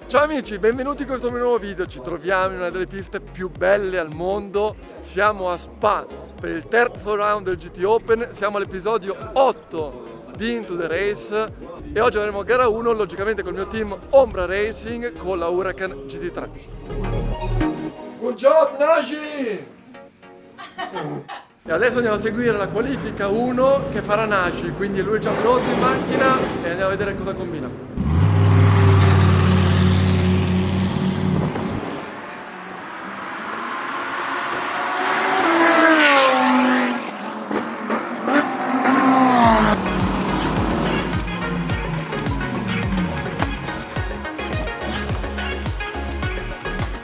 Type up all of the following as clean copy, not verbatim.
Ciao amici, benvenuti in questo mio nuovo video. Ci troviamo in una delle piste più belle al mondo. Siamo a Spa per il terzo round del GT Open. Siamo all'episodio 8 di Into the Race e oggi avremo gara 1 logicamente col mio team Ombra Racing con la Huracan GT3. Good job Naji! E adesso andiamo a seguire la qualifica 1 che farà Naji, quindi lui è già pronto in macchina e andiamo a vedere cosa combina.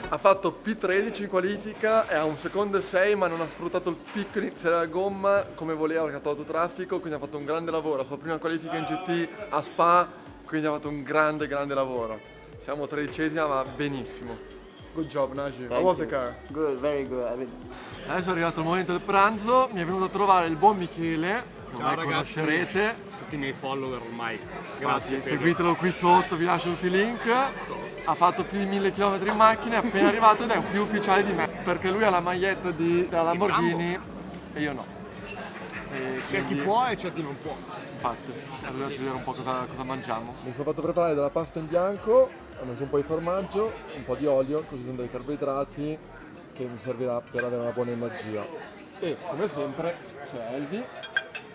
Ha fatto P13 in qualifica e ha un secondo e 6, ma non ha sfruttato il picco iniziale della gomma come voleva perché ha tolto traffico, quindi ha fatto un grande lavoro. La sua prima qualifica in GT a Spa, quindi ha fatto un grande lavoro. Siamo 13esima, ma benissimo. Good job Naji. How was the car? Good, very good. Adesso è arrivato il momento del pranzo, mi è venuto a trovare il buon Michele, che Ciao ormai ragazzi, conoscerete. tutti i miei follower ormai. Infatti, Grazie. seguitelo qui sotto, vi lascio tutti i link. Ha fatto più di 1000 km in macchina, è appena arrivato ed è più ufficiale di me, perché lui ha la maglietta della Lamborghini e io no. E C'è chi quindi, può e c'è chi non può. infatti, allora ci vedere un po' cosa mangiamo. Mi sono fatto preparare della pasta in bianco, ho messo un po' di formaggio, un po' di olio, così sono dei carboidrati che mi servirà per avere una buona energia. E come sempre c'è Elvi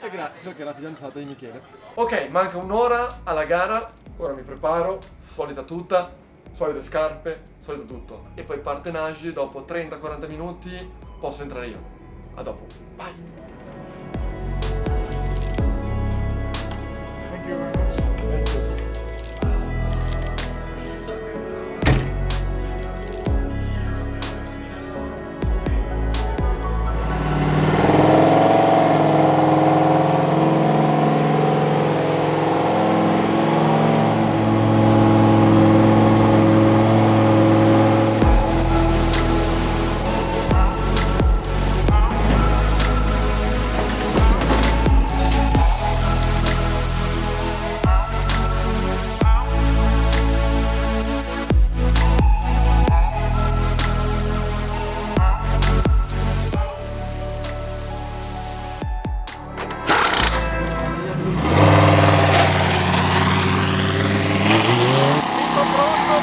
e Grazia che è la fidanzata di Michele. Ok, manca un'ora alla gara, ora mi preparo, solita tuta, solite scarpe, solito tutto. E poi parte Naji, dopo 30-40 minuti posso entrare io. A dopo, vai! Thank you very much. Thank you.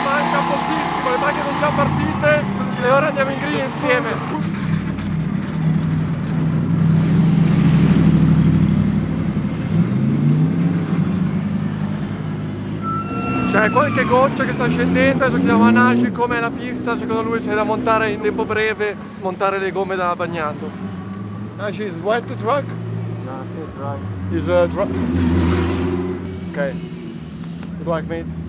Manca pochissimo, le macchine sono già partite e ora andiamo in griglia insieme. C'è qualche goccia che sta scendendo, adesso chiediamo a Naji com'è la pista, secondo lui c'è da montare in tempo breve, montare le gomme da bagnato. Naji, is wet the truck? No, it's dry. Is dry? Ok. Good luck mate.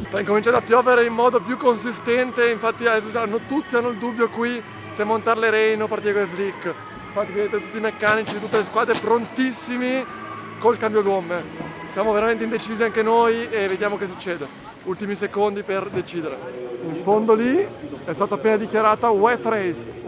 Sta incominciando a piovere in modo più consistente, infatti adesso tutti hanno il dubbio qui se montare le rain o partire con le slick. Infatti vedete tutti i meccanici di tutte le squadre prontissimi col cambio gomme. Siamo veramente indecisi anche noi e vediamo che succede. Ultimi secondi per decidere. In fondo lì è stata appena dichiarata wet race.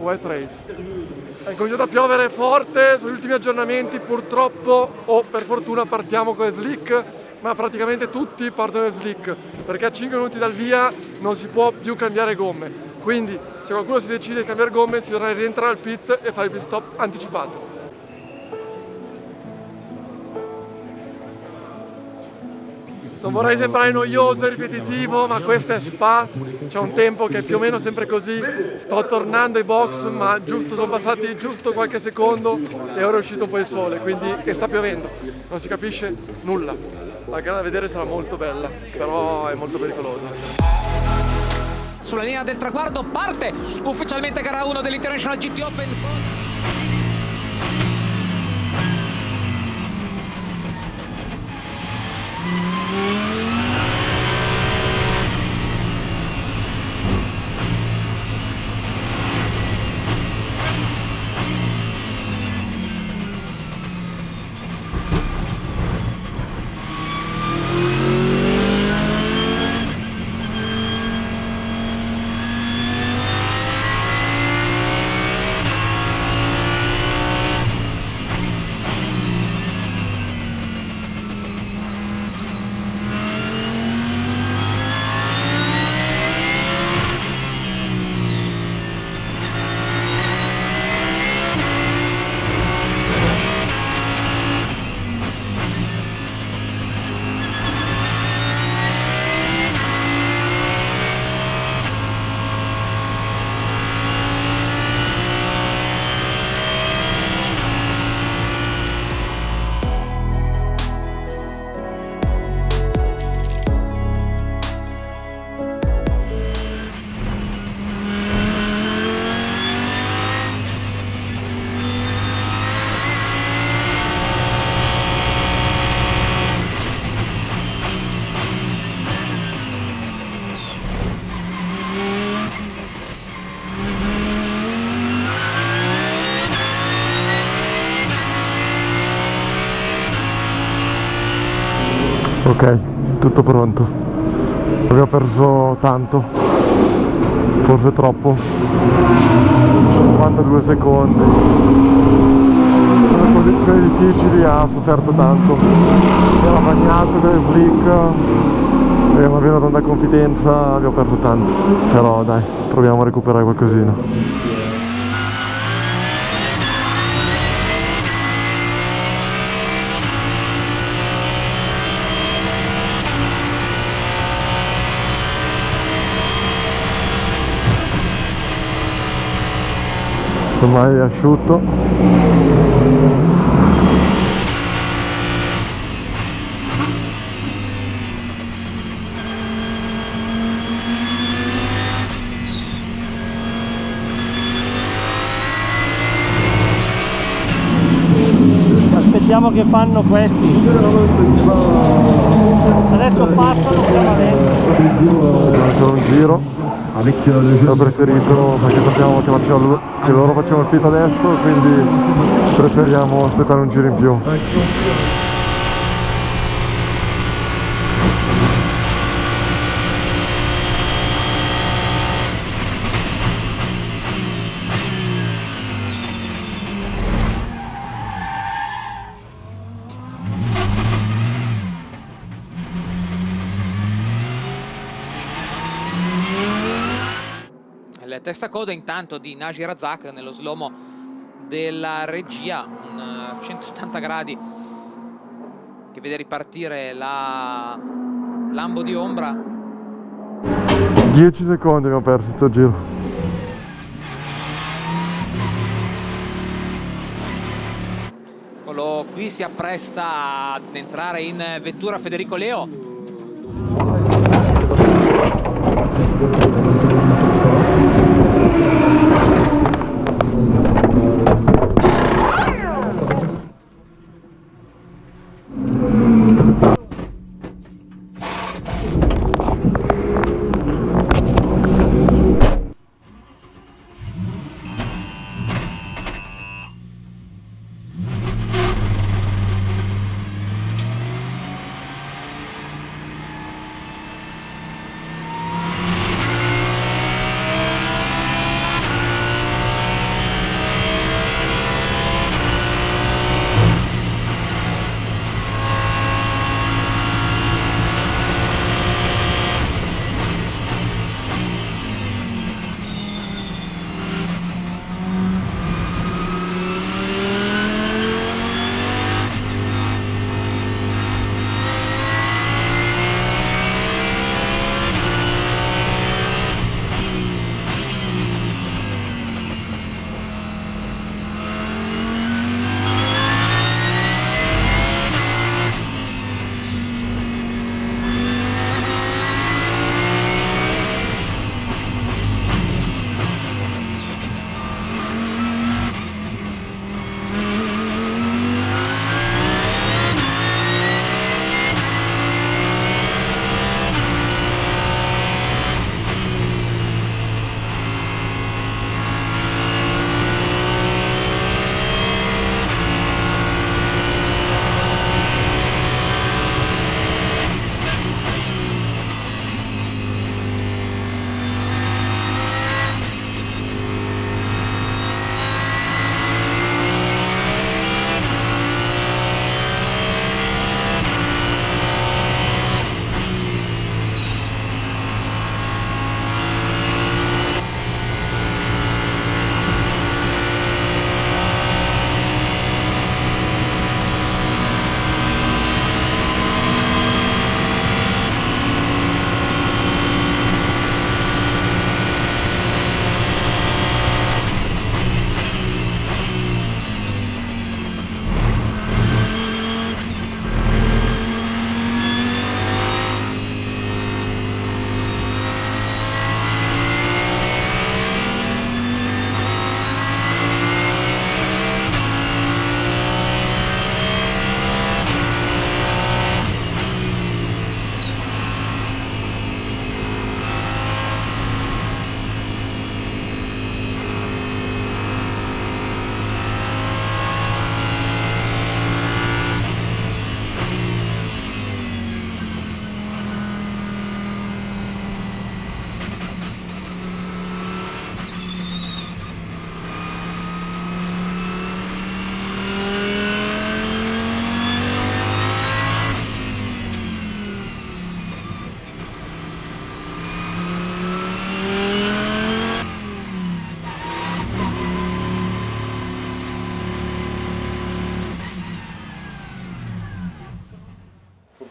È incominciato a piovere forte, sugli ultimi aggiornamenti purtroppo o per fortuna partiamo con le slick, ma praticamente tutti partono le slick perché a 5 minuti dal via non si può più cambiare gomme, quindi se qualcuno si decide di cambiare gomme si dovrà rientrare al pit e fare il pit stop anticipato. Non vorrei sembrare noioso e ripetitivo, ma questo è Spa, c'è un tempo che è più o meno sempre così, sto tornando ai box ma sono passati giusto qualche secondo e ora è uscito un po' il sole, quindi e sta piovendo, non si capisce nulla. La gara da vedere sarà molto bella, però è molto pericolosa. Sulla linea del traguardo parte ufficialmente gara 1 dell'International GT Open. Ok, tutto pronto. Abbiamo perso tanto, forse troppo. 52 secondi. Nelle posizioni difficili ha sofferto tanto. Era bagnato con il slick. Abbiamo avviato tanta confidenza, abbiamo perso tanto. Però dai, proviamo a recuperare qualcosina. Ormai è asciutto. Aspettiamo che fanno questi. Adesso passano, stiamo dentro. Ancora un giro. Ho preferito, perché sappiamo che loro facevano il pit adesso, quindi preferiamo aspettare un giro in più. Il testacoda intanto di Naji Razak nello slow-mo della regia, un 180 gradi che vede ripartire la Lambo di ombra. 10 secondi abbiamo perso sto giro. Eccolo qui, si appresta ad entrare in vettura Federico Leo.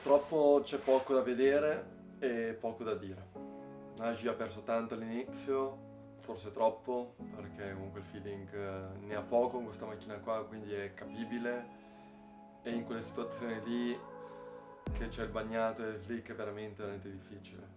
Purtroppo c'è poco da vedere e poco da dire. Nagy ha perso tanto all'inizio, forse troppo, perché comunque il feeling ne ha poco con questa macchina qua, quindi è capibile, e in quelle situazioni lì che c'è il bagnato e il slick è veramente difficile.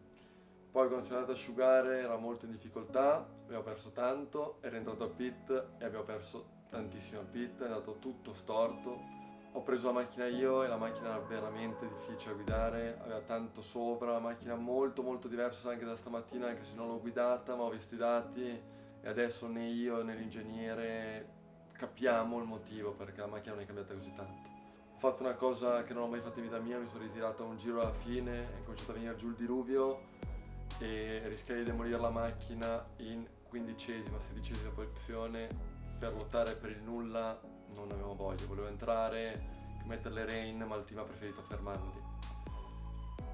Poi quando si è andato ad asciugare era molto in difficoltà, abbiamo perso tanto, è rientrato al pit e abbiamo perso tantissimo al pit, è andato tutto storto. Ho preso la macchina io e la macchina era veramente difficile da guidare, aveva tanto sopra, la macchina molto diversa anche da stamattina, anche se non l'ho guidata, ma ho visto i dati e adesso né io né l'ingegnere capiamo il motivo perché la macchina non è cambiata così tanto. Ho fatto una cosa che non ho mai fatto in vita mia, mi sono ritirato a un giro alla fine, è cominciato a venire giù il diluvio e rischiai di demolire la macchina in 15ª, 16ª posizione per lottare per il nulla. Non avevo voglia, volevo entrare, mettere le rain, ma il team ha preferito fermarlo lì.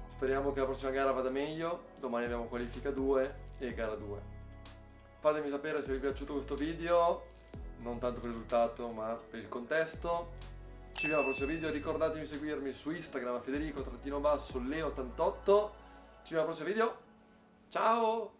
Speriamo che la prossima gara vada meglio, domani abbiamo qualifica 2 e gara 2. Fatemi sapere se vi è piaciuto questo video, non tanto per il risultato ma per il contesto. Ci vediamo al prossimo video, ricordatevi di seguirmi su Instagram a Federico-Leo88. Ci vediamo al prossimo video, ciao!